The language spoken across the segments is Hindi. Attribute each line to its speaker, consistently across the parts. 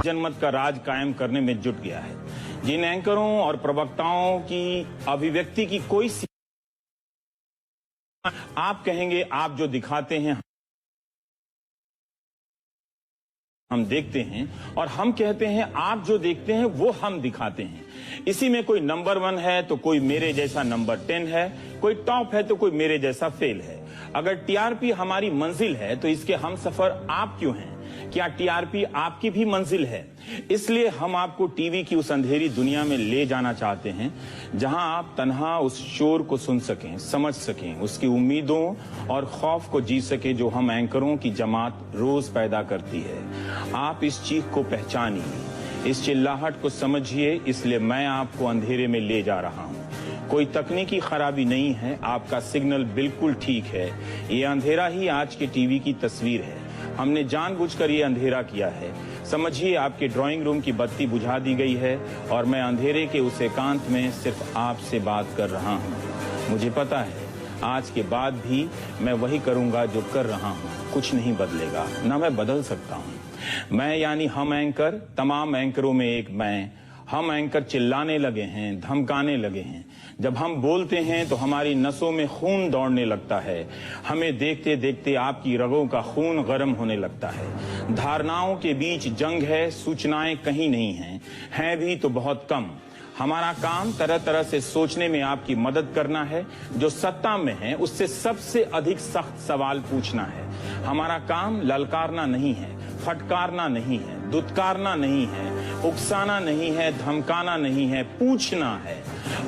Speaker 1: जनमत का राज कायम करने में जुट गया है। जिन एंकरों और प्रवक्ताओं की अभिव्यक्ति की कोई आप कहेंगे आप जो दिखाते हैं हम देखते हैं, और हम कहते हैं आप जो देखते हैं वो हम दिखाते हैं। इसी में कोई नंबर 1 है तो कोई मेरे जैसा नंबर 10 है, कोई टॉप है तो कोई मेरे जैसा फेल है। अगर टीआरपी हमारी मंजिल है तो इसके हम सफर आप क्यों हैं? क्या टीआरपी आपकी भी मंजिल है? इसलिए हम आपको टीवी की उस अंधेरी दुनिया में ले जाना चाहते हैं जहां आप तन्हा उस शोर को सुन सकें, समझ सकें, उसकी उम्मीदों और खौफ को जी सके जो हम एंकरों की जमात रोज पैदा करती है। आप इस चीख को पहचानिए, इस चिल्लाहट को समझिए, इसलिए मैं आपको अंधेरे में ले जा रहा हूं। कोई तकनीकी खराबी नहीं है, आपका सिग्नल बिल्कुल ठीक है। ये अंधेरा ही आज के टीवी की तस्वीर है। हमने जानबूझकर ये अंधेरा किया है। समझिए आपके ड्राइंग रूम की बत्ती बुझा दी गई है और मैं अंधेरे के उस एकांत में सिर्फ आपसे बात कर रहा हूँ। मुझे पता है आज के बाद भी मैं वही करूंगा जो कर रहा हूँ, कुछ नहीं बदलेगा, ना मैं बदल सकता हूँ। मैं यानी हम एंकर, तमाम एंकरों में एक मैं। हम एंकर चिल्लाने लगे हैं, धमकाने लगे हैं। जब हम बोलते हैं तो हमारी नसों में खून दौड़ने लगता है। हमें देखते देखते आपकी रगों का खून गर्म होने लगता है। धारणाओं के बीच जंग है, सूचनाएं कहीं नहीं हैं भी तो बहुत कम। हमारा काम तरह तरह से सोचने में आपकी मदद करना है। जो सत्ता में है उससे सबसे अधिक सख्त सवाल पूछना है। हमारा काम ललकारना नहीं है, फटकारना नहीं है, दुत्कारना नहीं है, उकसाना नहीं है, धमकाना नहीं है, पूछना है।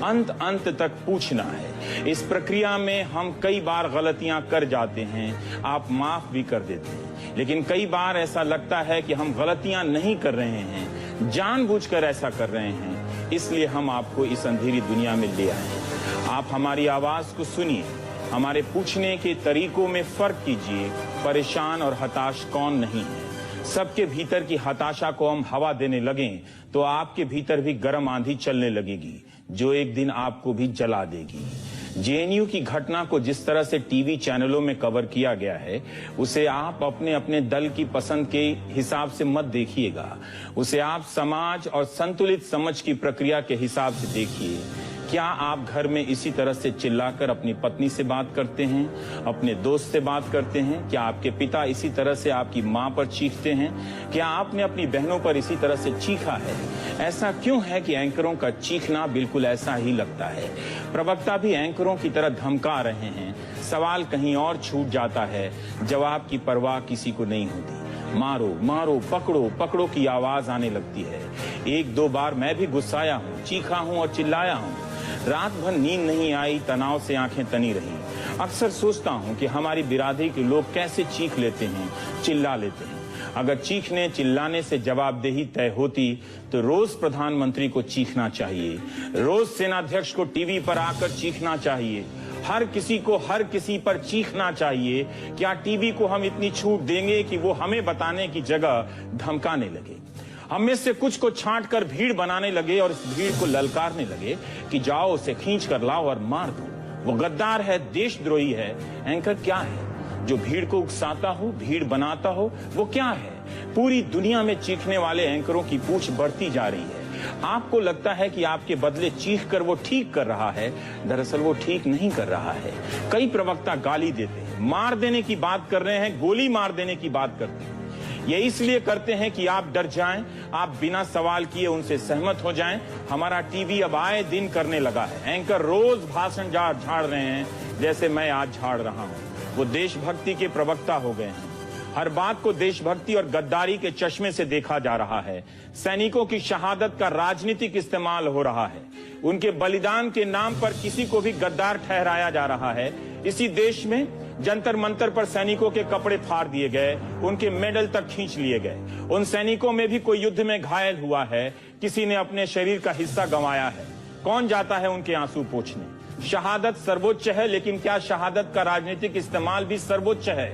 Speaker 1: अंत अंत तक पूछना है। इस प्रक्रिया में हम कई बार गलतियां कर जाते हैं, आप माफ भी कर देते हैं, लेकिन कई बार ऐसा लगता है कि हम गलतियां नहीं कर रहे हैं, जानबूझकर ऐसा कर रहे हैं। इसलिए हम आपको इस अंधेरी दुनिया में ले आए हैं। आप हमारी आवाज को सुनिए, हमारे पूछने के तरीकों में फर्क कीजिए। परेशान और हताश कौन नहीं है? सबके भीतर की हताशा को हम हवा देने लगें तो आपके भीतर भी गर्म आंधी चलने लगेगी जो एक दिन आपको भी जला देगी। जेएनयू की घटना को जिस तरह से टीवी चैनलों में कवर किया गया है उसे आप अपने अपने दल की पसंद के हिसाब से मत देखिएगा। उसे आप समाज और संतुलित समझ की प्रक्रिया के हिसाब से देखिए। क्या आप घर में इसी तरह से चिल्लाकर अपनी पत्नी से बात करते हैं, अपने दोस्त से बात करते हैं? क्या आपके पिता इसी तरह से आपकी मां पर चीखते हैं? क्या आपने अपनी बहनों पर इसी तरह से चीखा है? ऐसा क्यों है कि एंकरों का चीखना बिल्कुल ऐसा ही लगता है? प्रवक्ता भी एंकरों की तरह धमका रहे हैं। सवाल कहीं और छूट जाता है, जवाब की परवाह किसी को नहीं होती। मारो मारो, पकड़ो पकड़ो की आवाज आने लगती है। 1-2 बार मैं भी गुस्साया हूँ, चीखा हूँ और चिल्लाया हूँ। रात भर नींद नहीं आई, तनाव से आंखें तनी रही। अक्सर सोचता हूं कि हमारी बिरादरी के लोग कैसे चीख लेते हैं, चिल्ला लेते हैं। अगर चीखने चिल्लाने से जवाबदेही तय होती तो रोज प्रधानमंत्री को चीखना चाहिए, रोज सेनाध्यक्ष को टीवी पर आकर चीखना चाहिए, हर किसी को हर किसी पर चीखना चाहिए। क्या टीवी को हम इतनी छूट देंगे कि वो हमें बताने की जगह धमकाने लगे? हम में से कुछ को छांट कर भीड़ बनाने लगे और इस भीड़ को ललकारने लगे कि जाओ उसे खींच कर लाओ और मार दो। वो गद्दार है, देशद्रोही है। एंकर क्या है? जो भीड़ को उकसाता हो, भीड़ बनाता हो, वो क्या है? पूरी दुनिया में चीखने वाले एंकरों की पूछ बढ़ती जा रही है। आपको लगता है कि आपके बदले चीख कर वो ठीक कर रहा है, दरअसल वो ठीक नहीं कर रहा है। कई प्रवक्ता गाली देते हैं, मार देने की बात कर रहे हैं, गोली मार देने की बात करते हैं। ये इसलिए करते हैं कि आप डर जाएं, आप बिना सवाल किए उनसे सहमत हो जाएं। हमारा टीवी अब आए दिन करने लगा है। एंकर रोज भाषण झाड़ रहे हैं जैसे मैं आज झाड़ रहा हूं। वो देशभक्ति के प्रवक्ता हो गए हैं। हर बात को देशभक्ति और गद्दारी के चश्मे से देखा जा रहा है। सैनिकों की शहादत का राजनीतिक इस्तेमाल हो रहा है। उनके बलिदान के नाम पर किसी को भी गद्दार ठहराया जा रहा है। इसी देश में जंतर मंतर पर सैनिकों के कपड़े फाड़ दिए गए, उनके मेडल तक खींच लिए गए। उन सैनिकों में भी कोई युद्ध में घायल हुआ है, किसी ने अपने शरीर का हिस्सा गंवाया है। कौन जाता है उनके आंसू पोंछने? शहादत सर्वोच्च है, लेकिन क्या शहादत का राजनीतिक इस्तेमाल भी सर्वोच्च है?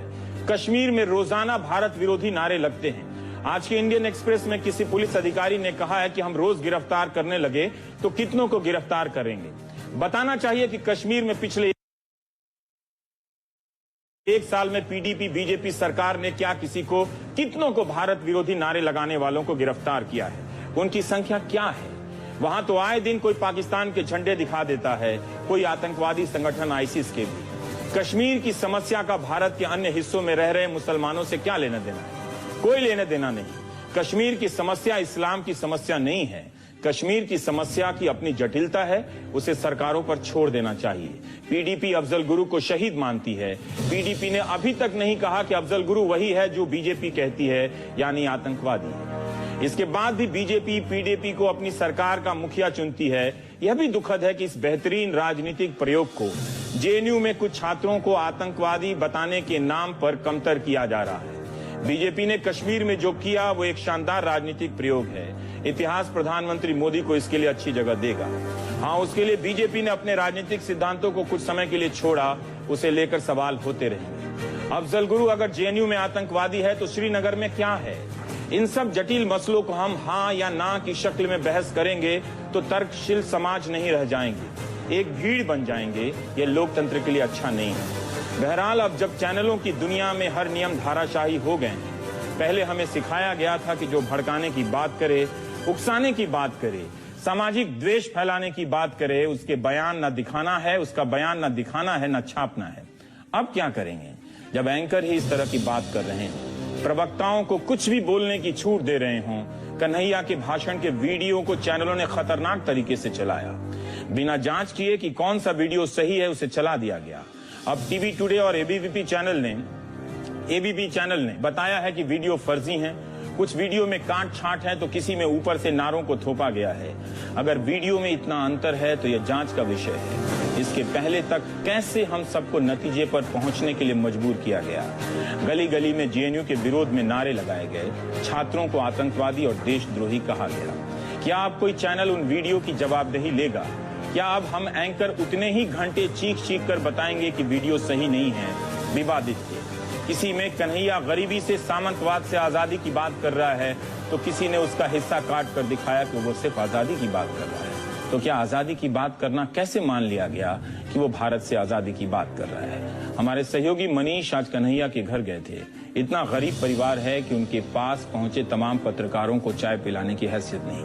Speaker 1: कश्मीर में रोजाना भारत विरोधी नारे लगते हैं। आज के इंडियन एक्सप्रेस में किसी पुलिस अधिकारी ने कहा है कि हम रोज गिरफ्तार करने लगे तो कितनों को गिरफ्तार करेंगे? बताना चाहिए कि कश्मीर में पिछले एक साल में पीडीपी बीजेपी सरकार ने क्या किसी को, कितनों को भारत विरोधी नारे लगाने वालों को गिरफ्तार किया है? उनकी संख्या क्या है? वहां तो आए दिन कोई पाकिस्तान के झंडे दिखा देता है, कोई आतंकवादी संगठन आईसिस के भी। कश्मीर की समस्या का भारत के अन्य हिस्सों में रह रहे मुसलमानों से क्या लेना देना है? कोई लेना देना नहीं। कश्मीर की समस्या इस्लाम की समस्या नहीं है। कश्मीर की समस्या की अपनी जटिलता है, उसे सरकारों पर छोड़ देना चाहिए। पीडीपी अफजल गुरु को शहीद मानती है। पीडीपी ने अभी तक नहीं कहा कि अफजल गुरु वही है जो बीजेपी कहती है, यानी आतंकवादी है। इसके बाद भी बीजेपी पीडीपी को अपनी सरकार का मुखिया चुनती है। यह भी दुखद है कि इस बेहतरीन राजनीतिक प्रयोग को जेएनयू में कुछ छात्रों को आतंकवादी बताने के नाम पर कमतर किया जा रहा है। बीजेपी ने कश्मीर में जो किया वो एक शानदार राजनीतिक प्रयोग है। इतिहास प्रधानमंत्री मोदी को इसके लिए अच्छी जगह देगा। हाँ, उसके लिए बीजेपी ने अपने राजनीतिक सिद्धांतों को कुछ समय के लिए छोड़ा, उसे लेकर सवाल होते रहेंगे। अफजल गुरु अगर जेएनयू में आतंकवादी है तो श्रीनगर में क्या है? इन सब जटिल मसलों को हम हाँ या ना की शक्ल में बहस करेंगे तो तर्कशील समाज नहीं रह जाएंगे, एक भीड़ बन जाएंगे। ये लोकतंत्र के लिए अच्छा नहीं है। बहरहाल, अब जब चैनलों की दुनिया में हर नियम धाराशाही हो गए हैं, पहले हमें सिखाया गया था कि जो भड़काने की बात करे, उकसाने की बात करे, सामाजिक द्वेष फैलाने की बात करे, उसके बयान न दिखाना है, उसका बयान न दिखाना है, न छापना है। अब क्या करेंगे जब एंकर ही इस तरह की बात कर रहे हैं, प्रवक्ताओं को कुछ भी बोलने की छूट दे रहे हों? कन्हैया के भाषण के वीडियो को चैनलों ने खतरनाक तरीके से चलाया। बिना जांच किए कि कौन सा वीडियो सही है, उसे चला दिया गया। अब टीवी टुडे और एबीपी चैनल ने बताया है कि वीडियो फर्जी हैं। कुछ वीडियो में काट छांट है तो किसी में ऊपर से नारों को थोपा गया है। अगर वीडियो में इतना अंतर है तो यह जांच का विषय है। इसके पहले तक कैसे हम सबको नतीजे पर पहुंचने के लिए मजबूर किया गया? गली गली में जेएनयू के विरोध में नारे लगाए गए, छात्रों को आतंकवादी और देशद्रोही कहा गया। क्या अब कोई चैनल उन वीडियो की जवाबदेही लेगा? क्या अब हम एंकर उतने ही घंटे चीख चीख कर बताएंगे कि वीडियो सही नहीं है, विवादित है? किसी में कन्हैया गरीबी से सामंतवाद से आजादी की बात कर रहा है तो किसी ने उसका हिस्सा काट कर दिखाया कि वो सिर्फ आजादी की बात कर रहा है। तो क्या आजादी की बात करना कैसे मान लिया गया कि वो भारत से आजादी की बात कर रहा है? हमारे सहयोगी मनीष आज कन्हैया के घर गए थे। इतना गरीब परिवार है कि उनके पास पहुंचे तमाम पत्रकारों को चाय पिलाने की हैसियत नहीं।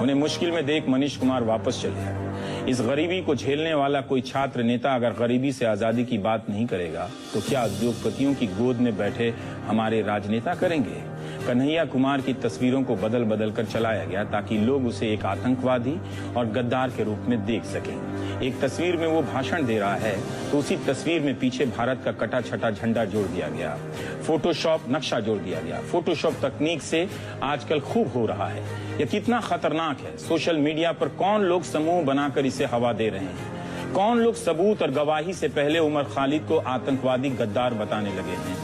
Speaker 1: उन्हें मुश्किल में देख मनीष कुमार वापस चले आए। इस गरीबी को झेलने वाला कोई छात्र नेता अगर गरीबी से आजादी की बात नहीं करेगा तो क्या उद्योगपतियों की गोद में बैठे हमारे राजनेता करेंगे? कन्हैया कुमार की तस्वीरों को बदल बदल कर चलाया गया ताकि लोग उसे एक आतंकवादी और गद्दार के रूप में देख सकें। एक तस्वीर में वो भाषण दे रहा है तो उसी तस्वीर में पीछे भारत का कटा छटा झंडा जोड़ दिया गया, फोटोशॉप नक्शा जोड़ दिया गया। फोटोशॉप तकनीक से आजकल खूब हो रहा है। यह कितना खतरनाक है। सोशल मीडिया पर कौन लोग समूह बनाकर इसे हवा दे रहे हैं? कौन लोग सबूत और गवाही से पहले उमर खालिद को आतंकवादी गद्दार बताने लगे हैं?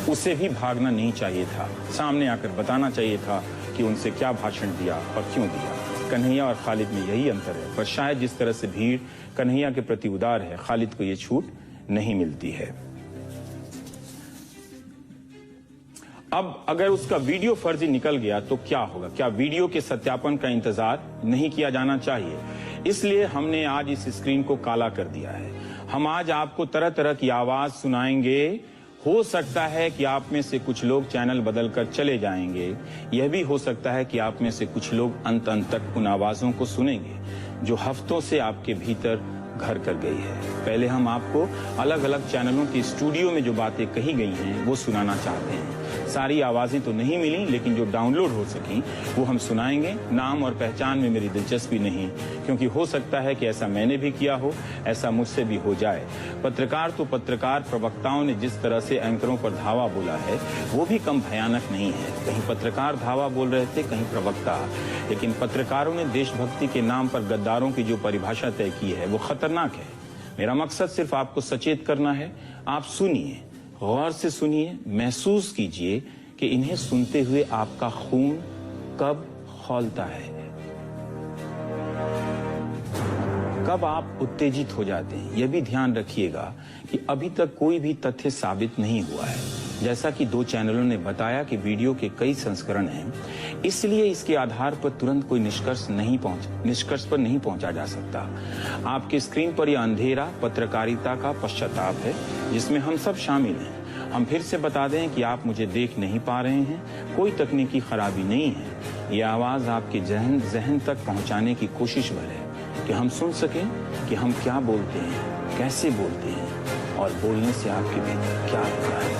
Speaker 1: उसे भी भागना नहीं चाहिए था, सामने आकर बताना चाहिए था कि उनसे क्या भाषण दिया और क्यों दिया। कन्हैया और खालिद में यही अंतर है, पर शायद जिस तरह से भीड़ कन्हैया के प्रति उदार है, खालिद को ये छूट नहीं मिलती है। अब अगर उसका वीडियो फर्जी निकल गया तो क्या होगा? क्या वीडियो के सत्यापन का इंतजार नहीं किया जाना चाहिए? इसलिए हमने आज इस स्क्रीन को काला कर दिया है। हम आज आपको तरह तरह की आवाज सुनाएंगे। हो सकता है कि आप में से कुछ लोग चैनल बदलकर चले जाएंगे। यह भी हो सकता है कि आप में से कुछ लोग अंत तक उन आवाजों को सुनेंगे जो हफ्तों से आपके भीतर घर कर गई है। पहले हम आपको अलग अलग चैनलों के स्टूडियो में जो बातें कही गई हैं वो सुनाना चाहते हैं। सारी आवाजें तो नहीं मिली, लेकिन जो डाउनलोड हो सकी वो हम सुनाएंगे। नाम और पहचान में मेरी दिलचस्पी नहीं, क्योंकि हो सकता है कि ऐसा मैंने भी किया हो, ऐसा मुझसे भी हो जाए। पत्रकार तो पत्रकार, प्रवक्ताओं ने जिस तरह से एंकरों पर धावा बोला है वो भी कम भयानक नहीं है। कहीं पत्रकार धावा बोल रहे थे, कहीं प्रवक्ता, लेकिन पत्रकारों ने देशभक्ति के नाम पर गद्दारों की जो परिभाषा तय की है वो खतरनाक है। मेरा मकसद सिर्फ आपको सचेत करना है। आप सुनिए, गौर से सुनिए, महसूस कीजिए कि इन्हें सुनते हुए आपका खून कब खौलता है, कब आप उत्तेजित हो जाते हैं। यह भी ध्यान रखिएगा कि अभी तक कोई भी तथ्य साबित नहीं हुआ है। जैसा कि 2 चैनलों ने बताया कि वीडियो के कई संस्करण हैं, इसलिए इसके आधार पर तुरंत कोई निष्कर्ष पर नहीं पहुंचा जा सकता। आपके स्क्रीन पर यह अंधेरा पत्रकारिता का पश्चाताप है जिसमें हम सब शामिल हैं। हम फिर से बता दें कि आप मुझे देख नहीं पा रहे हैं, कोई तकनीकी खराबी नहीं है। ये आवाज आपके जहन तक पहुंचाने की कोशिश भर है कि हम सुन सकें कि हम क्या बोलते हैं, कैसे बोलते हैं और बोलने से आपके भीतर क्या हो रहा है।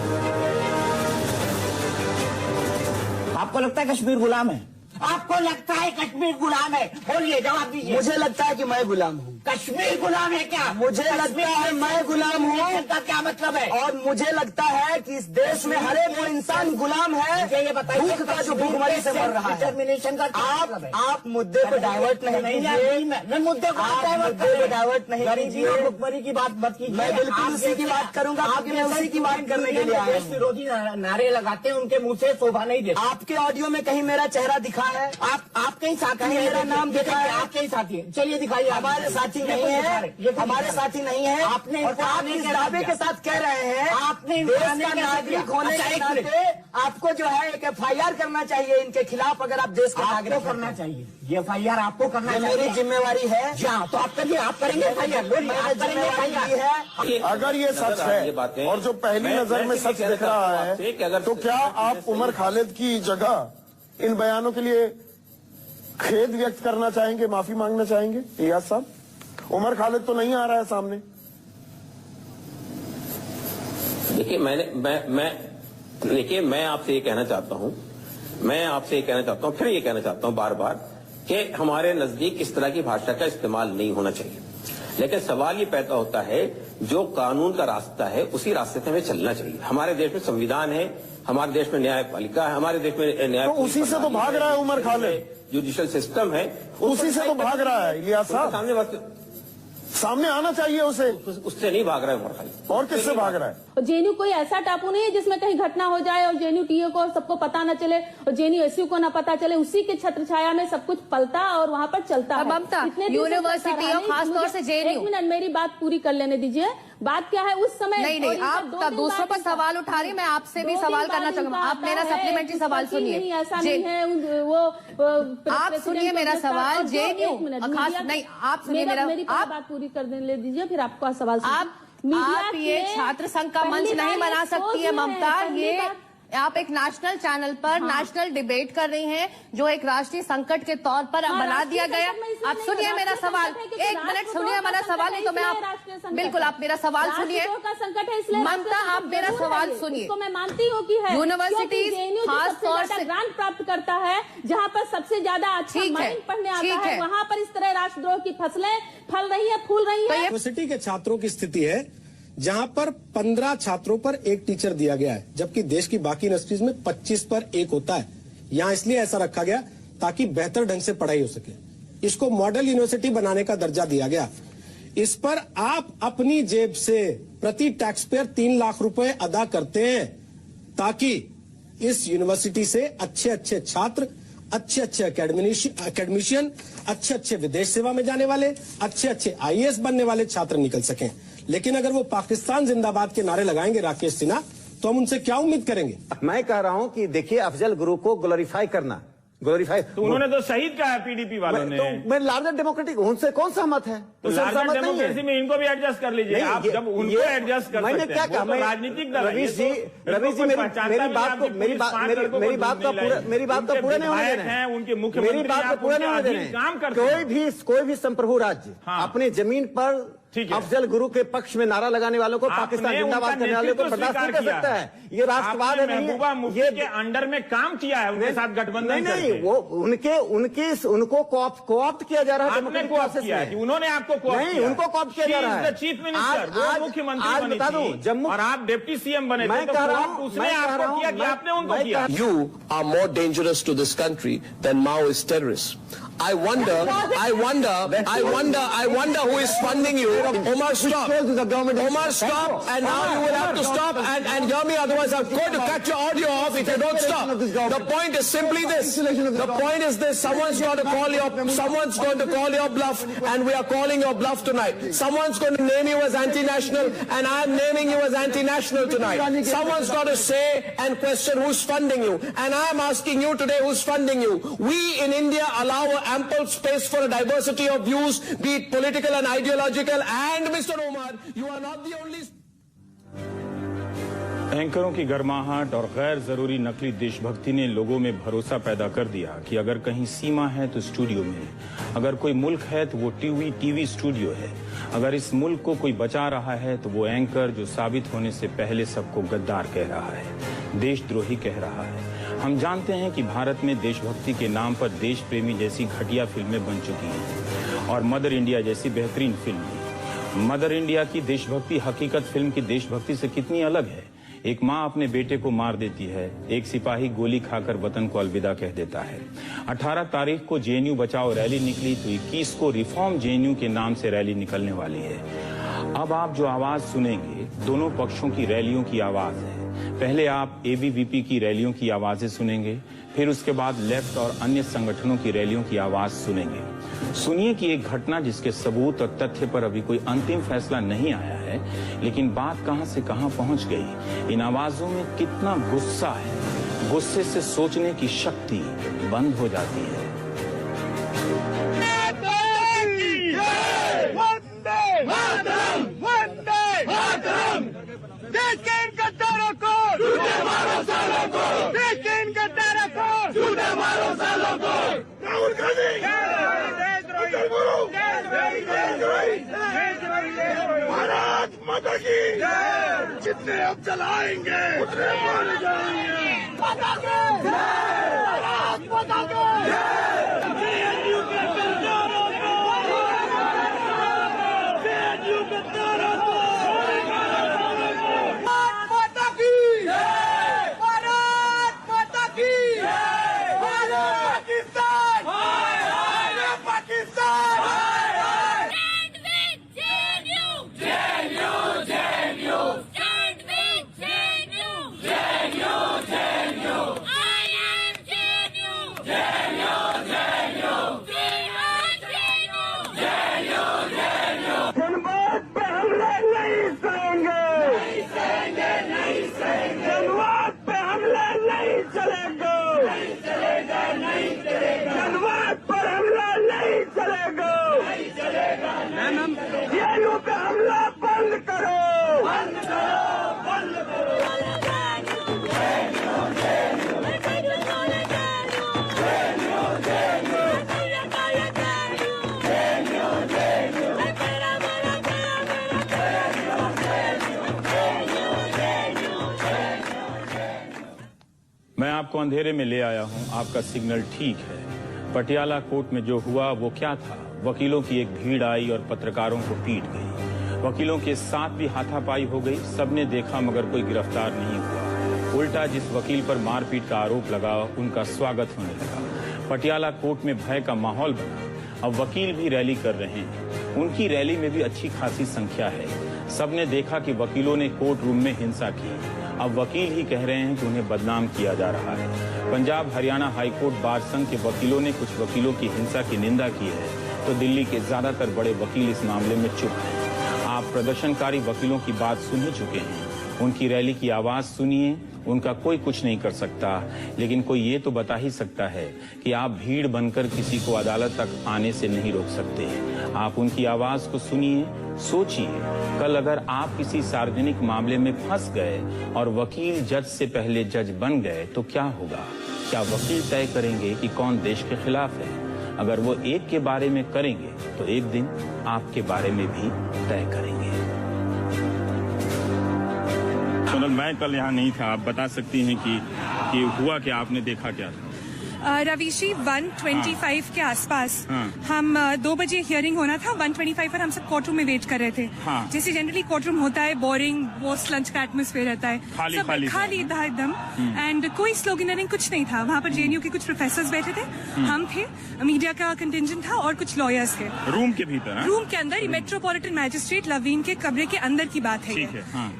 Speaker 2: आपको लगता है कश्मीर गुलाम है? आपको लगता है कश्मीर गुलाम है? बोलिए, जवाब दीजिए।
Speaker 3: मुझे लगता है कि मैं गुलाम हूँ।
Speaker 2: कश्मीर गुलाम है क्या?
Speaker 3: मुझे लगता है मैं गुलाम हूँ।
Speaker 2: का क्या मतलब है?
Speaker 3: और मुझे लगता है कि इस देश में हर एक वो इंसान गुलाम है
Speaker 2: ये बताइए,
Speaker 3: भूख का जो भूखमरी से मर रहा है।
Speaker 2: डिटर्मिनेशन का क्या मतलब है?
Speaker 3: आप मुद्दे को डाइवर्ट नहीं कीजिए।
Speaker 2: मैं मुद्दे को
Speaker 3: डाइवर्ट नहीं कीजिए।
Speaker 2: भूखमरी की बात मत कीजिए।
Speaker 3: मैं बिल्कुल उसी की बात करूंगा।
Speaker 2: आप
Speaker 3: मैं उसी की बात करने के लिए आया हूँ।
Speaker 2: विरोधी नारे लगाते हैं, उनके मुंह से शोभा नहीं देता।
Speaker 3: आपके ऑडियो में कहीं मेरा चेहरा दिखा है?
Speaker 2: आप कहीं साथी
Speaker 3: कहीं मेरा नाम दिखा है?
Speaker 2: आप कहीं साथी है? चलिए दिखाइए।
Speaker 3: हमारे साथी नहीं है, हमारे साथी नहीं है।
Speaker 2: आपने
Speaker 3: और आप इस दावे के साथ कह रहे हैं
Speaker 2: आपने
Speaker 3: देश का नागरिक होने के नाते आपको जो है एक FIR करना चाहिए इनके खिलाफ। अगर आप देश का नागरिक
Speaker 2: करना चाहिए, ये FIR आपको करना चाहिए।
Speaker 3: मेरी जिम्मेवारी है।
Speaker 2: हाँ, तो आप करिए, आप करेंगे FIR।
Speaker 4: अगर ये सच है और जो पहली नजर में सच दिख रहा है, तो क्या आप उमर खालिद की जगह इन बयानों के लिए खेद व्यक्त करना चाहेंगे, माफी मांगना चाहेंगे? इयाज साहब, उमर खालिद तो नहीं आ रहा है सामने।
Speaker 5: देखिए, मैं आपसे ये कहना चाहता हूं, फिर ये कहना चाहता हूं बार बार कि हमारे नजदीक इस तरह की भाषा का इस्तेमाल नहीं होना चाहिए। लेकिन सवाल ये पैदा होता है, जो कानून का रास्ता है उसी रास्ते से हमें चलना चाहिए। हमारे देश में संविधान है, हमारे देश में न्यायपालिका है, हमारे देश में न्याय,
Speaker 4: तो उसी से तो भाग रहा है उमर खालिद।
Speaker 5: जुडिशियल सिस्टम है,
Speaker 4: उसी से तो भाग रहा है इलियास साहब। सामने आना चाहिए उसे।
Speaker 5: उससे नहीं भाग रहा है उमर खालिद।
Speaker 4: और किससे भाग रहा है?
Speaker 6: जेएनयू कोई ऐसा टापू नहीं है जिसमें कहीं घटना हो जाए और जेएनयू टीए को सबको पता न चले और जेएनयू एसयू को न पता चले। उसी के छत्र छाया में सब कुछ पलता और वहाँ पर चलता है।
Speaker 7: ममता, यूनिवर्सिटी और खासतौर से जेएनयू।
Speaker 6: एक मिनट, मेरी बात पूरी कर लेने दीजिए। बात क्या है उस समय?
Speaker 7: नहीं, आप दूसरों पर सवाल उठा रही है। मैं आपसे भी सवाल करना चाहूंगा। आप मेरा सप्लीमेंट्री सवाल सुनिए।
Speaker 6: नहीं, ऐसा नहीं है। वो
Speaker 7: आप सुनिए मेरा सवाल। जेएनयू खास नहीं, आप सुनिए
Speaker 6: मेरी बात पूरी कर दीजिए, फिर आपका सवाल।
Speaker 7: आप ये छात्र संघ का मंच नहीं बना सकती है ममता। ये आप एक नेशनल चैनल पर नेशनल डिबेट कर रही हैं, जो एक राष्ट्रीय संकट के तौर पर बना दिया गया। आप सुनिए मेरा सवाल, एक मिनट सुनिए मेरा सवाल। नहीं तो मैं आप बिल्कुल, आप मेरा सवाल सुनिए
Speaker 6: संकट है इसलिए
Speaker 7: ममता, आप मेरा सवाल सुनिए।
Speaker 6: मैं मानती हूँ कि है
Speaker 7: यूनिवर्सिटी खास तौर से
Speaker 6: ग्रांट प्राप्त करता है, जहाँ पर सबसे ज्यादा अच्छा माइंड पढ़ने आता है, वहाँ पर इस तरह राष्ट्रद्रोह की फसलें फल रही है, फूल रही है।
Speaker 8: यूनिवर्सिटी के छात्रों की स्थिति है जहां पर 15 छात्रों पर एक टीचर दिया गया है, जबकि देश की बाकी यूनिवर्सिटीज में 25 पर 1 होता है। यहां इसलिए ऐसा रखा गया ताकि बेहतर ढंग से पढ़ाई हो सके। इसको मॉडल यूनिवर्सिटी बनाने का दर्जा दिया गया। इस पर आप अपनी जेब से प्रति टैक्स पेयर 3 लाख रुपए अदा करते हैं, ताकि इस यूनिवर्सिटी से अच्छे अच्छे छात्र, अच्छे अच्छे एकेडमिशियन, अच्छे अच्छे विदेश सेवा में जाने वाले, अच्छे अच्छे IAS बनने वाले छात्र निकल सकें। लेकिन अगर वो पाकिस्तान जिंदाबाद के नारे लगाएंगे राकेश सिन्हा, तो हम उनसे क्या उम्मीद करेंगे?
Speaker 9: मैं कह रहा हूं कि देखिए, अफजल गुरु को ग्लोरीफाई करना,
Speaker 1: तो उन्होंने तो शहीद कहा है PDP वालों ने।
Speaker 9: तो मैं लार्जर डेमोक्रेटिक, उनसे कौन सहमत है?
Speaker 1: तो लार्जर डेमोक्रेसी में इनको भी एडजस्ट कर लीजिए। आप जब उनको एडजस्ट कर
Speaker 9: मैंने क्या कहा? मैं
Speaker 1: राजनीतिक दल
Speaker 9: रवीश जी मेरी बात का पूरा नहीं होने देना है।
Speaker 1: उनके मुख्य
Speaker 9: मेरी बात का पूरा नहीं होने देना है।
Speaker 1: काम करते
Speaker 9: कोई भी संप्रभु राज्य अपने जमीन पर अफजल गुरु के पक्ष में नारा लगाने वालों को, पाकिस्तान जिंदाबाद करने वालों को बर्दाश्त नहीं कर सकता है। ये राष्ट्रवाद है।
Speaker 1: महबूबा मुफ्ती के अंडर में काम किया है, उनके साथ गठबंधन
Speaker 9: नहीं, वो उनको कोऑप्ट किया जा रहा है।
Speaker 1: उन्होंने आपको
Speaker 9: नहीं, उनको कोऑप्ट किया जा रहा है।
Speaker 1: चीफ मिनिस्टर, वो मुख्यमंत्री बनी थी जम्मू, और आप डिप्टी CM बने।
Speaker 9: मैं कह रहा हूं,
Speaker 1: उसने आपको किया कि आपने उनको किया।
Speaker 10: You are more dangerous to this country than Maoist terrorists. I wonder who is funding you. Omar, stop. Omar, stop. And now you will have to stop and hear me. Otherwise, I'm going to cut your audio off if you don't stop. The point is simply this. The point is this. Someone's going to call your bluff, and we are calling your bluff tonight. Someone's going to name you as anti-national, and I'm naming you as anti-national tonight. Someone's got to say and question who's funding you, and I'm asking you today who's funding you. We in India allow ample space for a diversity of views, be it political and ideological, and Mr. Omar, you are not the only...
Speaker 1: एंकरों की गर्माहट और गैर जरूरी नकली देशभक्ति ने लोगों में भरोसा पैदा कर दिया कि अगर कहीं सीमा है तो स्टूडियो में, अगर कोई मुल्क है तो वो टीवी स्टूडियो है, अगर इस मुल्क को कोई बचा रहा है तो वो एंकर जो साबित होने से पहले सबको गद्दार कह रहा है, देशद्रोही कह रहा है। हम जानते हैं कि भारत में देशभक्ति के नाम पर देश प्रेमी जैसी घटिया फिल्में बन चुकी हैं और मदर इंडिया जैसी बेहतरीन फिल्म। मदर इंडिया की देशभक्ति हकीकत फिल्म की देशभक्ति से कितनी अलग है। एक माँ अपने बेटे को मार देती है, एक सिपाही गोली खाकर वतन को अलविदा कह देता है। 18 तारीख को जेएनयू बचाओ रैली निकली तो 21 को रिफॉर्म जेएनयू के नाम से रैली निकलने वाली है। अब आप जो आवाज सुनेंगे दोनों पक्षों की रैलियों की आवाज है। पहले आप एबीवीपी की रैलियों की आवाजें सुनेंगे, फिर उसके बाद लेफ्ट और अन्य संगठनों की रैलियों की आवाज सुनेंगे। सुनिए कि एक घटना जिसके सबूत और तथ्य पर अभी कोई अंतिम फैसला नहीं आया है, लेकिन बात कहां से कहां पहुंच गई। इन आवाजों में कितना गुस्सा है। गुस्से से सोचने की शक्ति बंद हो जाती है।
Speaker 11: देश के इन गद्दारों को झूठे मारो सालों को, देश के इन गद्दारों को झूठे मारो सालों को। राहुल गांधी भारत माता की जितने अब चलाएंगे उतने मारे जाएंगे। भारत माता की जेएनयू के गद्दारों को, जेएनयू के गद्दारों को
Speaker 1: मैं आपको अंधेरे में ले आया हूं, आपका सिग्नल ठीक है। पटियाला कोर्ट में जो हुआ वो क्या था। वकीलों की एक भीड़ आई और पत्रकारों को पीट गई। वकीलों के साथ भी हाथापाई हो गई। सबने देखा मगर कोई गिरफ्तार नहीं हुआ। उल्टा जिस वकील पर मारपीट का आरोप लगा उनका स्वागत होने लगा। पटियाला कोर्ट में भय का माहौल बना। अब वकील भी रैली कर रहे हैं। उनकी रैली में भी अच्छी खासी संख्या है। सबने देखा कि वकीलों ने कोर्ट रूम में हिंसा की। अब वकील ही कह रहे हैं कि उन्हें बदनाम किया जा रहा है। पंजाब हरियाणा हाईकोर्ट बार संघ के वकीलों ने कुछ वकीलों की हिंसा की निंदा की है, तो दिल्ली के ज्यादातर बड़े वकील इस मामले में चुप हैं। आप प्रदर्शनकारी वकीलों की बात सुन ही चुके हैं। उनकी रैली की आवाज सुनिए। उनका कोई कुछ नहीं कर सकता, लेकिन कोई ये तो बता ही सकता है कि आप भीड़ बनकर किसी को अदालत तक आने से नहीं रोक सकते। आप उनकी आवाज को सुनिए, सोचिए। कल अगर आप किसी सार्वजनिक मामले में फंस गए और वकील जज से पहले जज बन गए तो क्या होगा। क्या वकील तय करेंगे कि कौन देश के खिलाफ है। अगर वो एक के बारे में करेंगे तो एक दिन आपके बारे में भी तय करेंगे। सोनल, मैं कल यहाँ नहीं था, आप बता सकती हैं कि हुआ क्या, आपने देखा क्या था।
Speaker 12: रवीशी 125 के आसपास हम 2 बजे हियरिंग होना था। 125 पर हम सब कोर्ट रूम में वेट कर रहे थे। जैसे जनरली कोर्ट रूम होता है, बोरिंग पोस्ट लंच का एटमॉस्फेयर रहता है, खाली था एकदम। एंड कोई स्लोगनरिंग कुछ नहीं था। वहाँ पर जेएनयू के कुछ प्रोफेसर्स बैठे थे, हम थे, मीडिया का कंटिंजेंट था और कुछ लॉयर्स थे।
Speaker 1: रूम के भीतर,
Speaker 12: रूम के अंदर मेट्रोपॉलिटन मैजिस्ट्रेट लवीन के कमरे के अंदर की बात है।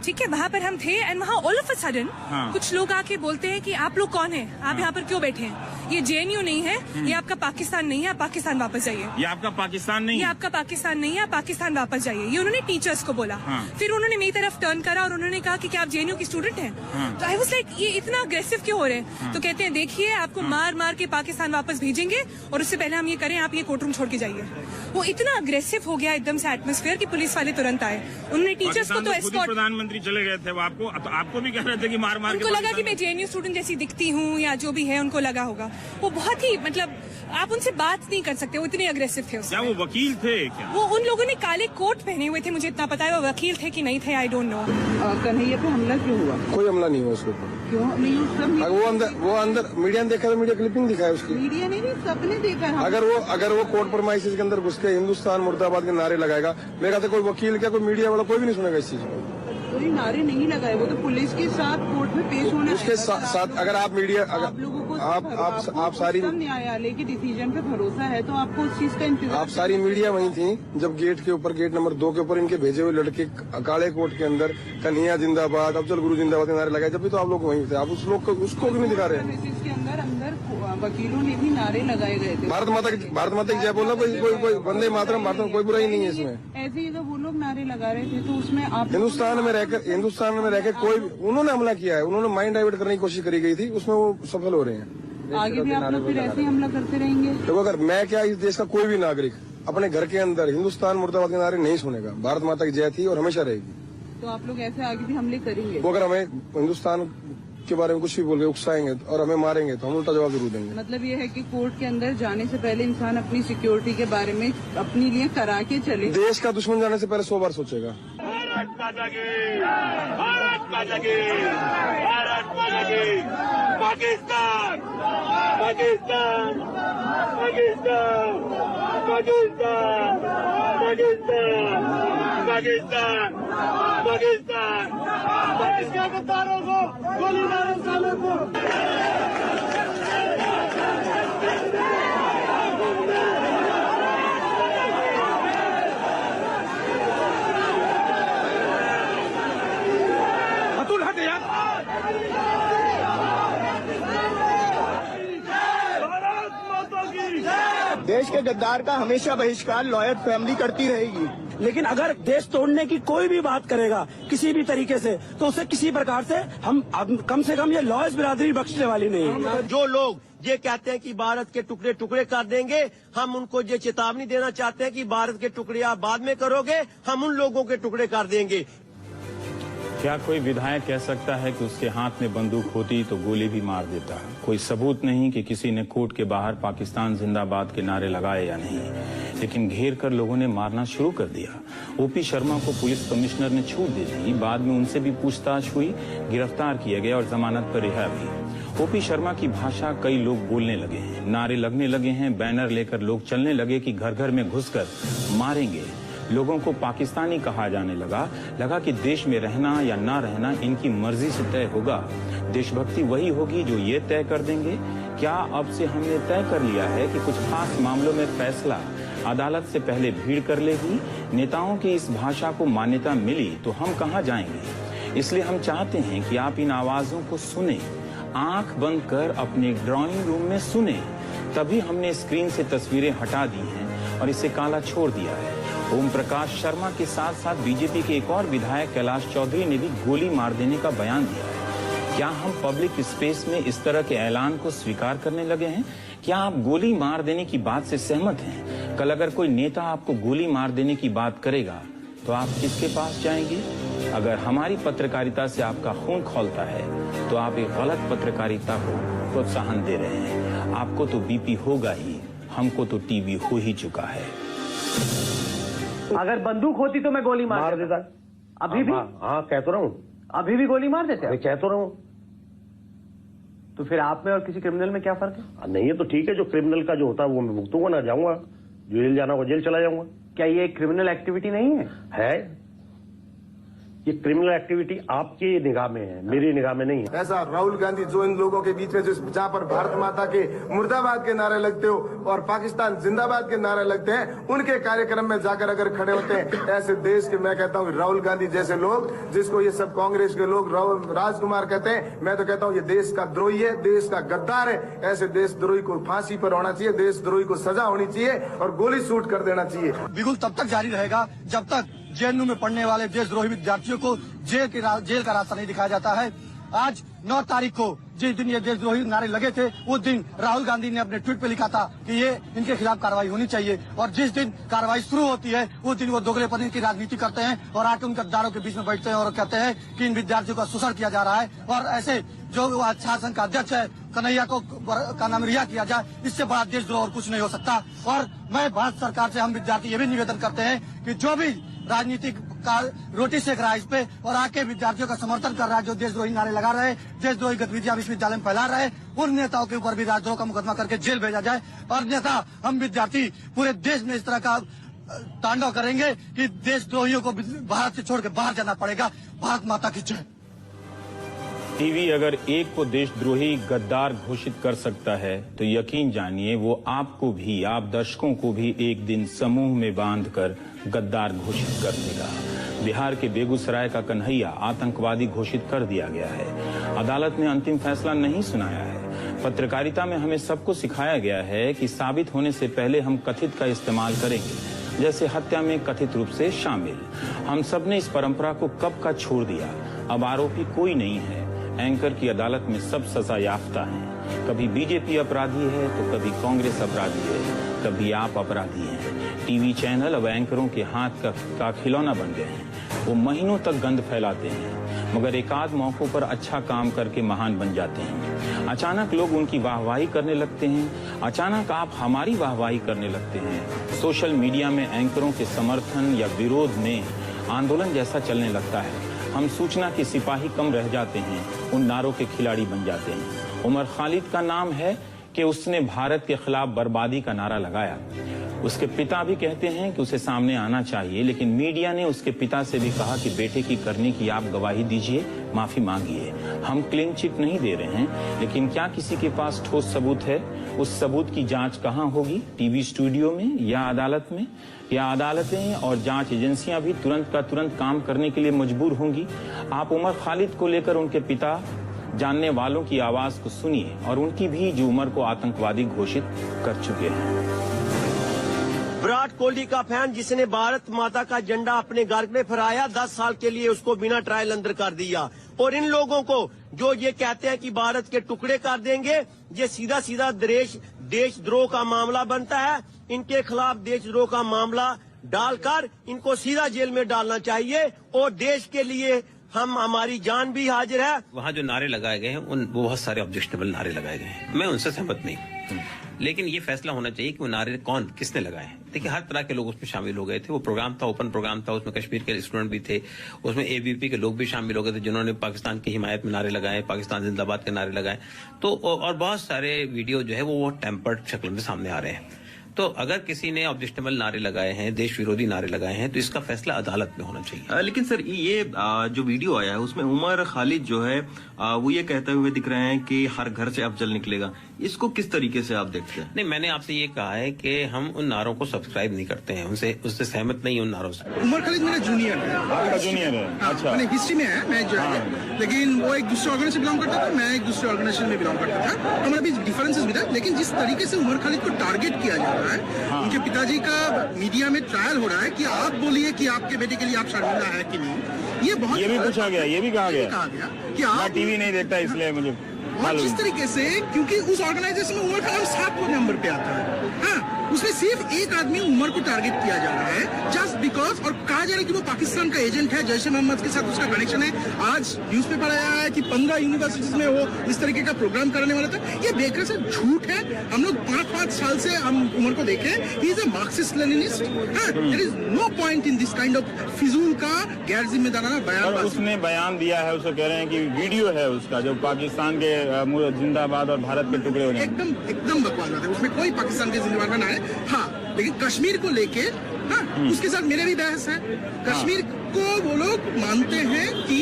Speaker 12: ठीक है, वहाँ पर हम थे एंड वहाँ ऑल ऑफ अ सडन कुछ लोग आके बोलते हैं कि आप लोग कौन है, आप यहाँ पर क्यों बैठे हैं। ये JNU नहीं है, ये आपका पाकिस्तान नहीं है, आप पाकिस्तान वापस जाइए।
Speaker 1: ये आपका पाकिस्तान नहीं
Speaker 12: ये
Speaker 1: है?
Speaker 12: आपका पाकिस्तान नहीं है, आप पाकिस्तान वापस जाइए। ये उन्होंने टीचर्स को बोला। फिर उन्होंने मेरी तरफ टर्न करा और उन्होंने कहा कि क्या आप JNU की स्टूडेंट हैं? तो आई वाज लाइक, ये इतना अग्रेसिव क्यों हो रहे हैं? तो कहते हैं देखिए आपको मार मार के पाकिस्तान वापस भेजेंगे और उससे पहले हम ये करें, आप ये कोर्ट रूम छोड़ के जाइए। वो इतना अग्रेसिव हो गया एकदम से एटमॉस्फेयर कि पुलिस वाले तुरंत आए। उन्होंने टीचर्स को तो एस्कॉर्ट,
Speaker 1: प्रधानमंत्री चले गए थे, वो आपको भी कह रहे थे कि मार मार के
Speaker 12: उनको लगा कि मैं JNU स्टूडेंट जैसी दिखती हूँ या जो भी है, उनको लगा होगा। वो बहुत ही मतलब आप उनसे बात नहीं कर सकते, वो इतने अग्रेसिव थे।
Speaker 1: क्या वो वकील थे क्या?
Speaker 12: वो उन लोगों ने काले कोट पहने हुए थे, मुझे इतना पता है। वो वकील थे कि नहीं थे, आई डोंट नो।
Speaker 13: कन्हैया पे हमला क्यों हुआ?
Speaker 8: कोई हमला नहीं हुआ उसके ऊपर।
Speaker 13: क्यों नहीं?
Speaker 8: वो अंदर मीडिया ने देखा, तो मीडिया क्लिपिंग दिखाया उसकी।
Speaker 13: मीडिया नहीं, सबने देखा।
Speaker 8: अगर वो कोर्ट परमाइसिस के अंदर घुस के हिंदुस्तान मुर्दाबाद के नारे लगाएगा, मेरे ख्याल से कोई वकील क्या कोई मीडिया वाला कोई भी नहीं सुनेगा इस चीज को।
Speaker 13: कोई नारे नहीं लगाए, वो तो पुलिस के साथ कोर्ट में पेश होना।
Speaker 8: उसके साथ अगर आप मीडिया,
Speaker 13: आप लोगों को
Speaker 8: आप सारी
Speaker 13: न्यायालय के डिसीजन पे भरोसा है तो आपको उस चीज का इंतजार।
Speaker 8: आप सारी मीडिया वहीं थी जब गेट के ऊपर, गेट नंबर 2 के ऊपर इनके भेजे हुए लड़के काले कोट के अंदर कन्हैया जिंदाबाद, अफजल गुरु जिंदाबाद के नारे लगाए, जब भी तो आप लोग वहीं थे। आप उस लोग को उसको भी नहीं दिखा रहे हैं।
Speaker 13: इसके अंदर वकीलों ने भी नारे लगाए गए थे।
Speaker 8: भारत माता की जय बोलना, कोई वंदे मातरम, भारत में कोई बुराई नहीं है इसमें।
Speaker 13: ऐसे ही तो वो लोग नारे लगा रहे थे, तो उसमें आप
Speaker 8: हिंदुस्तान में रहकर कोई उन्होंने हमला किया है, उन्होंने माइंड डाइवर्ट करने की कोशिश करी गई थी, उसमें वो सफल हो रहे हैं।
Speaker 13: आगे भी आप लोग फिर ऐसे ही हमला करते रहेंगे?
Speaker 8: देखो, अगर मैं क्या, इस देश का कोई भी नागरिक अपने घर के अंदर हिंदुस्तान मुर्दाबाद के नारे नहीं सुनेगा। भारत माता की जय थी और हमेशा रहेगी।
Speaker 13: तो आप लोग ऐसे आगे भी हमले करेंगे?
Speaker 8: वो अगर हमें हिंदुस्तान के बारे में कुछ भी बोल के उकसाएंगे और हमें मारेंगे तो हम उल्टा जवाब जरूर देंगे।
Speaker 13: मतलब ये है कि कोर्ट के अंदर जाने से पहले इंसान अपनी सिक्योरिटी के बारे में अपने लिए करा के चले।
Speaker 8: देश का दुश्मन जाने से पहले 100 बार सोचेगा।
Speaker 11: भारत माता की, भारत माता की, भारत माता की। पाकिस्तान, पाकिस्तान, पाकिस्तान, पाकिस्तान, पाकिस्तान, पाकिस्तान, पाकिस्तान। देश के गद्दारों को गोली मारो, सालों को। अतुल हट यार।
Speaker 14: देश के गद्दार का हमेशा बहिष्कार लॉयर फैमिली करती रहेगी,
Speaker 15: लेकिन अगर देश तोड़ने की कोई भी बात करेगा किसी भी तरीके से, तो उसे किसी प्रकार से हम कम से कम ये लॉयर्स बिरादरी बख्शने वाली नहीं है।
Speaker 14: जो लोग ये कहते हैं कि भारत के टुकड़े टुकड़े कर देंगे, हम उनको ये चेतावनी देना चाहते हैं कि भारत के टुकड़े आप बाद में करोगे, हम उन लोगों के टुकड़े कर देंगे।
Speaker 1: क्या कोई विधायक कह सकता है कि उसके हाथ में बंदूक होती तो गोली भी मार देता? कोई सबूत नहीं कि किसी ने कोर्ट के बाहर पाकिस्तान जिंदाबाद के नारे लगाए या नहीं, लेकिन घेर कर लोगों ने मारना शुरू कर दिया। ओपी शर्मा को पुलिस कमिश्नर ने छूट दे दी, बाद में उनसे भी पूछताछ हुई, गिरफ्तार किया गया और जमानत पर रिहा भी। ओपी शर्मा की भाषा कई लोग बोलने लगे हैं, नारे लगने लगे हैं, बैनर लेकर लोग चलने लगे कि घर घर में घुसकर मारेंगे। लोगों को पाकिस्तानी कहा जाने लगा कि देश में रहना या ना रहना इनकी मर्जी से तय होगा। देशभक्ति वही होगी जो ये तय कर देंगे। क्या अब से हमने तय कर लिया है कि कुछ खास मामलों में फैसला अदालत से पहले भीड़ कर लेगी? नेताओं की इस भाषा को मान्यता मिली तो हम कहां जाएंगे? इसलिए हम चाहते हैं कि आप इन आवाजों को सुने, आंख बंद कर अपने ड्राइंग रूम में सुने। तभी हमने स्क्रीन से तस्वीरें हटा दी हैं और इसे काला छोड़ दिया है। ओम प्रकाश शर्मा के साथ साथ बीजेपी के एक और विधायक कैलाश चौधरी ने भी गोली मार देने का बयान दिया है। क्या हम पब्लिक स्पेस में इस तरह के ऐलान को स्वीकार करने लगे हैं? क्या आप गोली मार देने की बात से सहमत हैं? कल अगर कोई नेता आपको गोली मार देने की बात करेगा तो आप किसके पास जाएंगे? अगर हमारी पत्रकारिता से आपका खून खौलता है तो आप एक गलत पत्रकारिता को प्रोत्साहन दे रहे हैं। आपको तो बीपी होगा ही, हमको तो टीबी हो ही चुका है।
Speaker 16: अगर बंदूक होती तो मैं गोली मार देता। अभी भी?
Speaker 9: हाँ, कह तो रहा हूँ।
Speaker 16: अभी भी गोली मार देते?
Speaker 9: मैं कह तो रहा हूँ।
Speaker 16: तो फिर आप में और किसी क्रिमिनल में क्या फर्क है?
Speaker 9: नहीं है तो ठीक है, जो क्रिमिनल का जो होता है वो मैं भुगतूंगा, ना जाऊंगा जेल, जाना होगा जेल चला जाऊंगा।
Speaker 16: क्या ये क्रिमिनल एक्टिविटी नहीं है? ये क्रिमिनल एक्टिविटी आपकी निगाह में है, मेरी निगाह में नहीं है।
Speaker 17: ऐसा राहुल गांधी जो इन लोगों के बीच में जहाँ पर भारत माता के मुर्दाबाद के नारे लगते हो और पाकिस्तान जिंदाबाद के नारे लगते हैं, उनके कार्यक्रम में जाकर अगर खड़े होते हैं, ऐसे देश के, मैं कहता हूँ राहुल गांधी जैसे लोग, जिसको ये सब कांग्रेस के लोग राजकुमार कहते हैं, मैं तो कहता हूँ ये देश का द्रोही है, देश का गद्दार है। ऐसे देशद्रोही को फांसी पर होना चाहिए, देशद्रोही को सजा होनी चाहिए और गोली शूट कर देना चाहिए।
Speaker 18: बिल्कुल तब तक जारी रहेगा जब तक जेएनयू में पढ़ने वाले देशद्रोही विद्यार्थियों को जेल का रास्ता नहीं दिखाया जाता है। आज 9 तारीख को जिस दिन ये देशद्रोही नारे लगे थे, उस दिन राहुल गांधी ने अपने ट्वीट पे लिखा था कि ये इनके खिलाफ कार्रवाई होनी चाहिए, और जिस दिन कार्रवाई शुरू होती है उस दिन वो दोगलेपन की राजनीति करते हैं और आके उन गद्दारों के बीच में बैठते हैं और कहते हैं कि इन विद्यार्थियों का शोषण किया जा रहा है। और ऐसे जो छात्र संघ का अध्यक्ष है कन्हैया को का नाम रिहा किया जाए, इससे बड़ा देशद्रोह और कुछ नहीं हो सकता। और मैं भारत सरकार से हम विद्यार्थी ये भी निवेदन करते हैं कि जो भी राजनीतिक का रोटी सेक रहा है इस पे और आके विद्यार्थियों का समर्थन कर रहा है, जो देशद्रोही नारे लगा रहे हैं, देशद्रोही गतिविधियां विश्वविद्यालय में फैला रहे हैं, उन नेताओं के ऊपर भी राजद्रोह का मुकदमा करके जेल भेजा जाए। और नेता हम विद्यार्थी पूरे देश में इस तरह का तांडव करेंगे कि देशद्रोहियों को भारत से छोड़ के बाहर जाना पड़ेगा। भारत माता की जय।
Speaker 1: टीवी अगर एक को देशद्रोही गद्दार घोषित कर सकता है तो यकीन जानिए वो आपको भी, आप दर्शकों को भी एक दिन समूह में बांधकर गद्दार घोषित कर देगा। बिहार के बेगूसराय का कन्हैया आतंकवादी घोषित कर दिया गया है। अदालत ने अंतिम फैसला नहीं सुनाया है। पत्रकारिता में हमें सबको सिखाया गया है कि साबित होने से पहले हम कथित का इस्तेमाल करेंगे, जैसे हत्या में कथित रूप से शामिल। हम सब ने इस परंपरा को कब का छोड़ दिया। अब आरोपी कोई नहीं है। एंकर की अदालत में सब सजा याफ्ता हैं। कभी बीजेपी अपराधी है तो कभी कांग्रेस अपराधी है, कभी आप अपराधी हैं। टीवी चैनल अब एंकरों के हाथ का खिलौना बन गए हैं। वो महीनों तक गंद फैलाते हैं, मगर एकाध मौकों पर अच्छा काम करके महान बन जाते हैं। अचानक लोग उनकी वाहवाही करने लगते हैं, अचानक आप हमारी वाहवाही करने लगते हैं। सोशल मीडिया में एंकरों के समर्थन या विरोध में आंदोलन जैसा चलने लगता है। हम सूचना के सिपाही कम रह जाते हैं, उन नारों के खिलाड़ी बन जाते हैं। उमर खालिद का नाम है कि उसने भारत के खिलाफ बर्बादी का नारा लगाया। उसके पिता भी कहते हैं कि उसे सामने आना चाहिए, लेकिन मीडिया ने उसके पिता से भी कहा कि बेटे की करने की आप गवाही दीजिए, माफी मांगिए। हम क्लीन चिट नहीं दे रहे हैं, लेकिन क्या किसी के पास ठोस सबूत है? उस सबूत की जांच कहां होगी? टीवी स्टूडियो में या अदालत में? या अदालतें और जांच एजेंसियां भी तुरंत का तुरंत काम करने के लिए मजबूर होंगी? आप उमर खालिद को लेकर उनके पिता जानने वालों की आवाज को सुनिए और उनकी भी, जो उमर को आतंकवादी घोषित कर चुके हैं।
Speaker 14: विराट कोहली का फैन जिसने भारत माता का झंडा अपने घर में फहराया, 10 साल के लिए उसको बिना ट्रायल अंदर कर दिया। और इन लोगों को जो ये कहते हैं कि भारत के टुकड़े कर देंगे, ये सीधा सीधा देशद्रोह का मामला बनता है। इनके खिलाफ देशद्रोह का मामला डालकर इनको सीधा जेल में डालना चाहिए। और देश के लिए हम, हमारी जान भी हाजिर है।
Speaker 5: वहाँ जो नारे लगाए गए हैं वो बहुत सारे ऑब्जेक्शनेबल नारे लगाए गए हैं, मैं उनसे सहमत नहीं, लेकिन ये फैसला होना चाहिए कि वो नारे किसने लगाए हैं। देखिए, हर तरह के लोग उसमें शामिल हो गए थे। वो प्रोग्राम था, ओपन प्रोग्राम था, उसमें कश्मीर के स्टूडेंट भी थे, उसमें एबीपी के लोग भी शामिल हो गए थे जिन्होंने पाकिस्तान की हिमायत में नारे लगाए, पाकिस्तान जिंदाबाद के नारे लगाए। तो और बहुत सारे वीडियो जो है वो टेम्पर्ड शक्ल में सामने आ रहे हैं। तो अगर किसी ने ऑब्जेक्शनेबल नारे लगाए हैं, देश विरोधी नारे लगाए हैं, तो इसका फैसला अदालत में होना चाहिए।
Speaker 19: लेकिन सर, ये जो वीडियो आया है उसमें उमर खालिद जो है वो ये कहते हुए दिख रहे हैं कि हर घर से अफजल निकलेगा। इसको किस तरीके से आप देखते हैं?
Speaker 5: नहीं, मैंने आपसे ये कहा है कि हम उन नारों को सब्सक्राइब नहीं करते हैं, उससे सहमत नहीं उन नारों से।
Speaker 20: उमर खालिद मेरा जूनियर है।
Speaker 1: आपका जूनियर है? अच्छा।
Speaker 20: मैंने हिस्ट्री में है, मैं जो है, लेकिन वो एक दूसरे ऑर्गेनाइजेशन बिलोंग करता था, मैं एक दूसरे ऑर्गेनाइजेशन में बिलोंग करता था। हमारे बीच डिफरेंसेस भी था, लेकिन जिस तरीके से उमर खालिद को टारगेट किया जा रहा है, उनके पिताजी का मीडिया में ट्रायल हो रहा है कि आप बोलिए कि आपके बेटे के लिए आप शर्मिंदा है कि नहीं, ये बहुत,
Speaker 1: ये भी पूछा गया, ये भी कहा गया
Speaker 20: कि आप
Speaker 1: टीवी नहीं देखता इसलिए मुझे।
Speaker 20: और जिस तरीके से, क्योंकि उस ऑर्गेनाइजेशन में उमर का नाम 7वें नंबर पे आता है, हाँ, उसमें सिर्फ एक आदमी उमर को टारगेट किया जा रहा है जस्ट बिकॉज, और कहा जा रहा है कि वो पाकिस्तान का एजेंट है, जैश ए मोहम्मद के साथ उसका कनेक्शन है। आज न्यूज़पेपर आया है कि 15 यूनिवर्सिटीज में वो इस तरीके का प्रोग्राम करने वाला था। ये बेकार से झूठ है। हम लोग 5-5 साल से हम उमर को देखे, he is a Marxist Leninist. There is no point in this kind of फिजूल का गैर जिम्मेदाराना बयान।
Speaker 1: उसने बयान दिया है, उसे कह रहे हैं कि वीडियो है उसका जो पाकिस्तान के जिंदाबाद और भारत के टुकड़े होने।
Speaker 20: एकदम बकवास बात है, उसमें कोई पाकिस्तान के जिम्मेवार ना है। हाँ, लेकिन कश्मीर को लेके उसके साथ मेरे भी बहस है। कश्मीर को वो लोग मानते हैं कि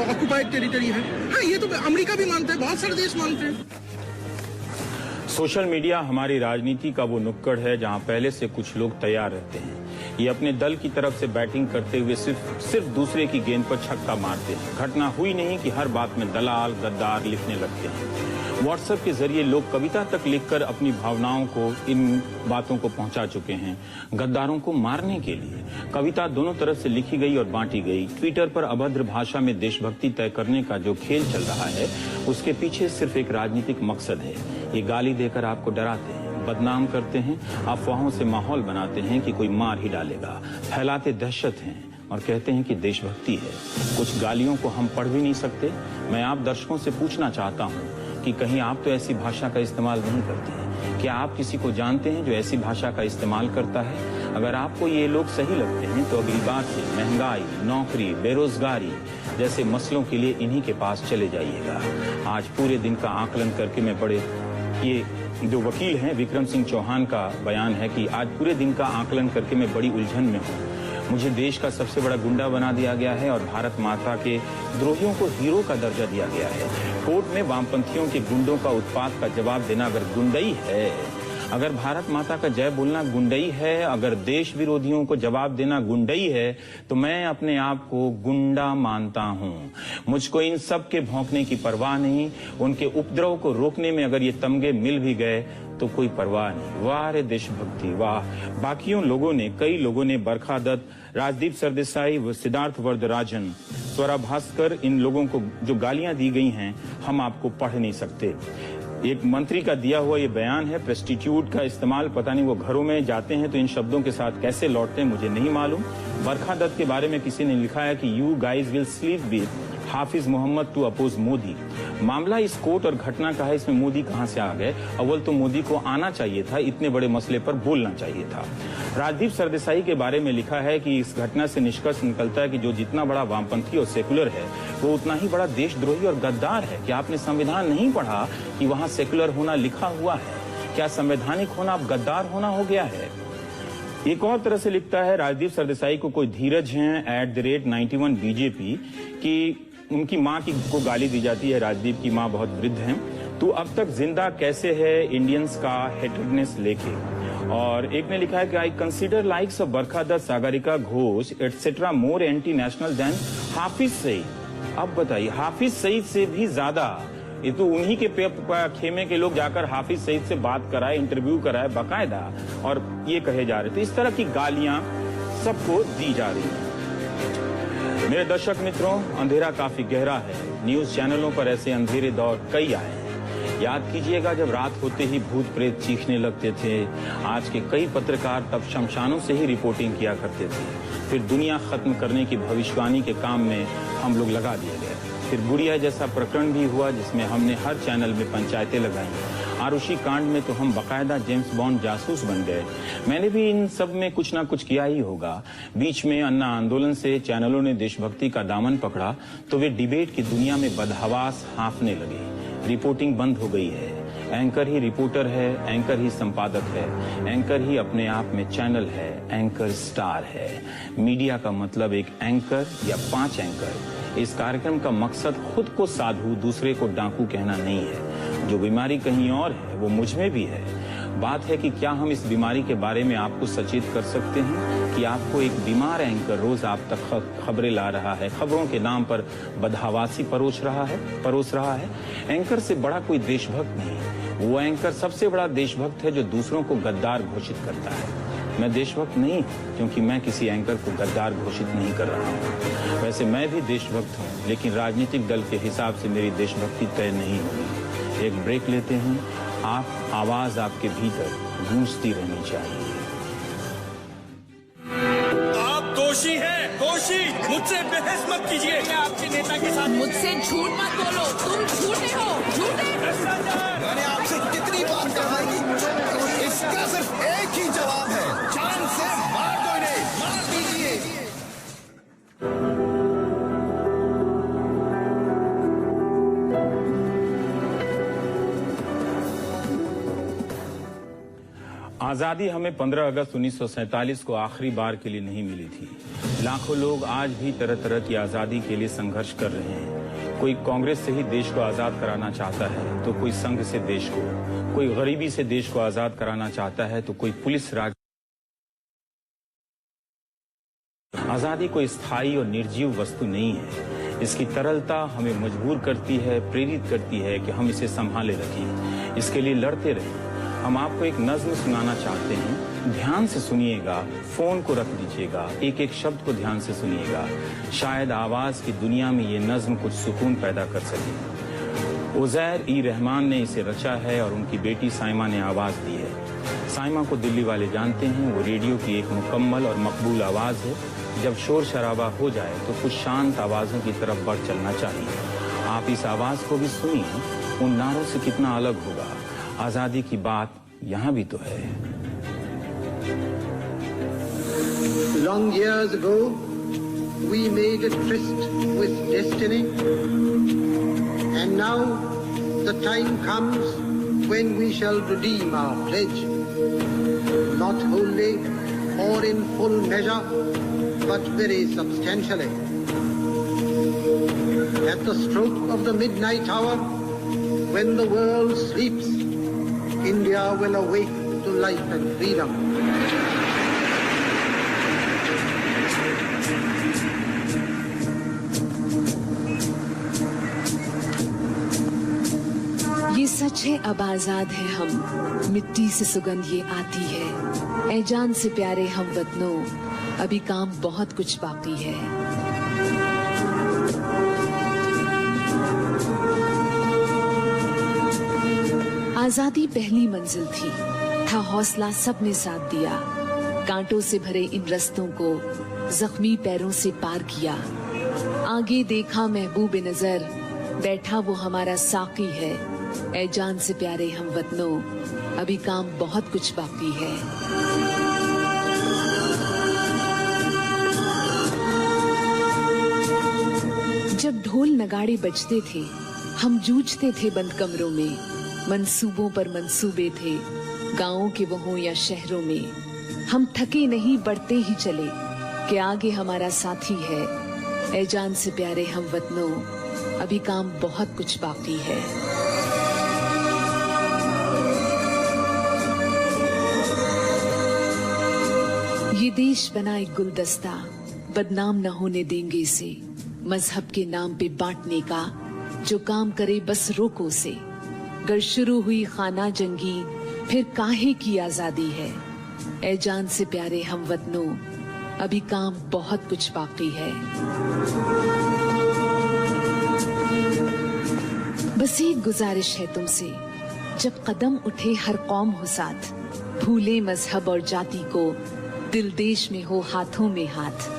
Speaker 20: ऑक्युपाइड टेरिटरी है। हाँ, ये तो अमेरिका भी मानता है, बहुत सारे देश मानते हैं।
Speaker 1: सोशल मीडिया हमारी राजनीति का वो नुक्कड़ है जहां पहले से कुछ लोग तैयार रहते हैं। ये अपने दल की तरफ से बैटिंग करते हुए सिर्फ दूसरे की गेंद पर छक्का मारते हैं। घटना हुई नहीं कि हर बात में दलाल गद्दार लिखने लगते हैं। व्हाट्सएप के जरिए लोग कविता तक लिखकर अपनी भावनाओं को, इन बातों को पहुंचा चुके हैं गद्दारों को मारने के लिए। कविता दोनों तरफ से लिखी गई और बांटी गई। ट्विटर पर अभद्र भाषा में देशभक्ति तय करने का जो खेल चल रहा है, उसके पीछे सिर्फ एक राजनीतिक मकसद है। ये गाली देकर आपको डराते हैं, बदनाम करते हैं, अफवाहों से माहौल बनाते हैं कि कोई मार ही डालेगा, फैलाते दहशत हैं और कहते हैं कि देशभक्ति है। कुछ गालियों को हम पढ़ भी नहीं सकते। मैं आप दर्शकों से पूछना चाहता हूं कि कहीं आप तो ऐसी भाषा का इस्तेमाल नहीं करते हैं? क्या आप किसी को जानते हैं जो ऐसी भाषा का इस्तेमाल करता है? अगर आपको ये लोग सही लगते हैं तो अगली बार से महंगाई, नौकरी, बेरोजगारी जैसे मसलों के लिए इन्हीं के पास चले जाइएगा। आज पूरे दिन का आकलन करके मैं बड़े, ये जो वकील हैं विक्रम सिंह चौहान का बयान है कि आज पूरे दिन का आकलन करके मैं बड़ी उलझन में हूँ। मुझे देश का सबसे बड़ा गुंडा बना दिया गया है और भारत माता के द्रोहियों को हीरो का दर्जा दिया गया है। कोर्ट में वामपंथियों के गुंडों का उत्पात का जवाब देना अगर गुंडई है, अगर भारत माता का जय बोलना गुंडई है, अगर देश विरोधियों को जवाब देना गुंडई है, तो मैं अपने आप को गुंडा मानता हूं। मुझको इन सब के भौंकने की परवाह नहीं। उनके उपद्रव को रोकने में अगर ये तमगे मिल भी गए तो कोई परवाह नहीं। वाह रे देशभक्ति वाह। बाकियों लोगों ने, कई लोगों ने, बरखा दत्त, राजदीप सरदेसाई, सिद्धार्थ वरदराजन, स्वरा भास्कर, इन लोगों को जो गालियां दी गई हैं हम आपको पढ़ नहीं सकते। एक मंत्री का दिया हुआ ये बयान है, प्रेस्टिट्यूट का इस्तेमाल पता नहीं वो घरों में जाते हैं तो इन शब्दों के साथ कैसे लौटते हैं मुझे नहीं मालूम। बरखा दत्त के बारे में किसी ने लिखा है कि you guys will sleep with Hafiz Mohammad to oppose Modi. मामला इस कोर्ट और घटना का है, इसमें मोदी कहां से आ गए? अव्वल तो मोदी को आना चाहिए था, इतने बड़े मसले पर बोलना चाहिए था। राजदीप सरदेसाई के बारे में लिखा है कि इस घटना से निष्कर्ष निकलता है कि जो जितना बड़ा वामपंथी और सेकुलर है वो उतना ही बड़ा देशद्रोही और गद्दार है। क्या आपने संविधान नहीं पढ़ा कि वहां सेकुलर होना लिखा हुआ है? क्या संवैधानिक होना अब गद्दार होना हो गया है? एक और तरह से लिखता है राजदीप सरदेसाई को कोई धीरज है @91 बीजेपी की उनकी मां को गाली दी जाती है। राजदीप की मां बहुत वृद्ध हैं। तो अब तक जिंदा कैसे है इंडियंस का हेटरनेस लेके। और एक ने लिखा है कि I consider likes of Barkha Dutt, Sagarika Ghosh etcetera more anti national than Hafiz Saeed. अब बताइए, हाफिज सईद से भी ज्यादा ये तो उन्हीं के खेमे के लोग जाकर हाफिज सईद से बात कराए, इंटरव्यू कराए बाकायदा, और ये कहे जा रहे थे। इस तरह की गालियां सबको दी जा रही है। मेरे दर्शक मित्रों, अंधेरा काफी गहरा है। न्यूज चैनलों पर ऐसे अंधेरे दौर कई आए हैं। याद कीजिएगा जब रात होते ही भूत प्रेत चीखने लगते थे। आज के कई पत्रकार तब शमशानों से ही रिपोर्टिंग किया करते थे। फिर दुनिया खत्म करने की भविष्यवाणी के काम में हम लोग लगा दिए गए। फिर गुड़िया जैसा प्रकरण भी हुआ जिसमें हमने हर चैनल में पंचायतें लगाई। आरुषि कांड में तो हम बकायदा जेम्स बॉन्ड जासूस बन गए। मैंने भी इन सब में कुछ ना कुछ किया ही होगा। बीच में अन्ना आंदोलन से चैनलों ने देशभक्ति का दामन पकड़ा तो वे डिबेट की दुनिया में बदहवास हाँफने लगे। रिपोर्टिंग बंद हो गई है। एंकर ही रिपोर्टर है, एंकर ही संपादक है, एंकर ही अपने आप में चैनल है, एंकर स्टार है। मीडिया का मतलब एक एंकर या 5 एंकर। इस कार्यक्रम का मकसद खुद को साधु, दूसरे को डाकू कहना नहीं है। जो बीमारी कहीं और है वो मुझ में भी है। बात है कि क्या हम इस बीमारी के बारे में आपको सचेत कर सकते हैं कि आपको एक बीमार एंकर रोज आप तक खबरें ला रहा है, खबरों के नाम पर बदहवासी परोस रहा है। एंकर से बड़ा कोई देशभक्त नहीं। वो एंकर सबसे बड़ा देशभक्त है जो दूसरों को गद्दार घोषित करता है। मैं देशभक्त नहीं क्योंकि मैं किसी एंकर को गद्दार घोषित नहीं कर रहा हूँ। वैसे मैं भी देशभक्त हूँ, लेकिन राजनीतिक दल के हिसाब से मेरी देशभक्ति तय नहीं होगी। एक ब्रेक लेते हैं। आप आवाज आपके भीतर गूंजती रहनी चाहिए।
Speaker 11: आप दोषी हैं, दोषी। मुझसे बहस मत कीजिए। मैं आपके नेता के साथ।
Speaker 21: मुझसे झूठ मत बोलो, तुम झूठे हो, झूठे।
Speaker 11: मैंने आपसे कितनी बार कहा कि इसका सिर्फ एक ही जवाब है, जान से मार दो इन्हें, मार दीजिए।
Speaker 1: आजादी हमें 15 अगस्त 1947 को आखिरी बार के लिए नहीं मिली थी। लाखों लोग आज भी तरह तरह की आजादी के लिए संघर्ष कर रहे हैं। कोई कांग्रेस से ही देश को आजाद कराना चाहता है तो कोई संघ से देश को, कोई गरीबी से देश को आजाद कराना चाहता है तो कोई पुलिस राज। आजादी कोई स्थायी और निर्जीव वस्तु नहीं है। इसकी तरलता हमें मजबूर करती है, प्रेरित करती है कि हम इसे संभाले रखें, इसके लिए लड़ते रहें। हम आपको एक नज्म सुनाना चाहते हैं, ध्यान से सुनिएगा, फोन को रख दीजिएगा, एक एक शब्द को ध्यान से सुनिएगा। शायद आवाज की दुनिया में ये नज्म कुछ सुकून पैदा कर सके। उज़ैर ई रहमान ने इसे रचा है और उनकी बेटी साइमा ने आवाज दी है। साइमा को दिल्ली वाले जानते हैं, वो रेडियो की एक मुकम्मल और मकबूल आवाज है। जब शोर शराबा हो जाए तो कुछ शांत आवाजों की तरफ बढ़ चलना चाहिए। आप इस आवाज को भी सुनिए, उन नारों से कितना अलग होगा। आजादी की बात यहाँ भी तो है।
Speaker 3: Long years ago, we made a tryst with destiny, and now the time comes when we shall redeem our pledge, not wholly or in full measure, but very substantially. At the stroke of the midnight hour, when the world sleeps, India will awake to life and freedom.
Speaker 22: ये सच है, अब आजाद है हम, मिट्टी से सुगंध ये आती है। ऐ जान से प्यारे हम वतनों, अभी काम बहुत कुछ बाकी है। आजादी पहली मंजिल थी, था हौसला सबने साथ दिया। कांटों से भरे इन रस्तों को जख्मी पैरों से पार किया। आगे देखा महबूब नजर, बैठा वो हमारा साकी है। ऐ जान से प्यारे हम वतनों, अभी काम बहुत कुछ बाकी है। जब ढोल नगाड़े बजते थे, हम जूझते थे बंद कमरों में। मंसूबों पर मंसूबे थे, गांवों के वो हों या शहरों में। हम थके नहीं, बढ़ते ही चले, कि आगे हमारा साथी है। ऐ जान से प्यारे हम वतनों, अभी काम बहुत कुछ बाकी है। ये देश बना एक गुलदस्ता, बदनाम न होने देंगे इसे। मजहब के नाम पे बांटने का जो काम करे बस रोको से। गर शुरू हुई खाना जंगी, फिर काहे की आजादी है। ऐ जान से प्यारे हम वतनों, अभी काम बहुत कुछ बाकी है। बस एक गुजारिश है तुमसे, जब कदम उठे हर कौम हो साथ। भूले मजहब और जाति को, दिल देश में हो हाथों में हाथ।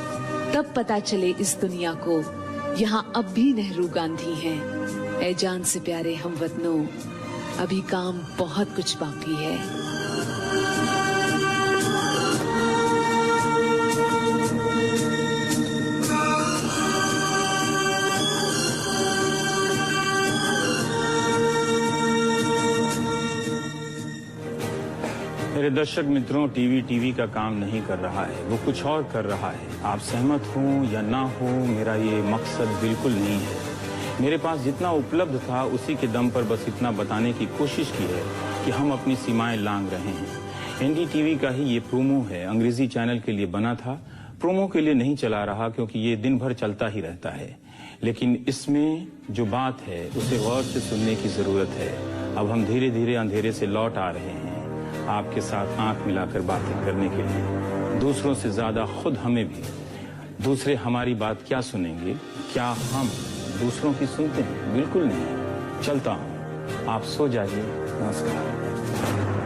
Speaker 22: तब पता चले इस दुनिया को, यहाँ अब भी नेहरू गांधी हैं। ऐ जान से प्यारे हम वतनों, अभी काम बहुत कुछ बाकी है।
Speaker 1: मेरे दर्शक मित्रों, टीवी का काम नहीं कर रहा है, वो कुछ और कर रहा है। आप सहमत हो या ना हो, मेरा ये मकसद बिल्कुल नहीं है। मेरे पास जितना उपलब्ध था उसी के दम पर बस इतना बताने की कोशिश की है कि हम अपनी सीमाएं लांघ रहे हैं। एनडीटीवी का ही ये प्रोमो है, अंग्रेजी चैनल के लिए बना था। प्रोमो के लिए नहीं चला रहा क्योंकि ये दिन भर चलता ही रहता है, लेकिन इसमें जो बात है उसे गौर से सुनने की जरूरत है। अब हम धीरे धीरे अंधेरे से लौट आ रहे हैं, आपके साथ आंख मिलाकर बातें करने के लिए। दूसरों से ज्यादा खुद हमें भी। दूसरे हमारी बात क्या सुनेंगे? क्या हम दूसरों की सुनते हैं? बिल्कुल नहीं। चलता हूँ, आप सो जाइए। नमस्कार।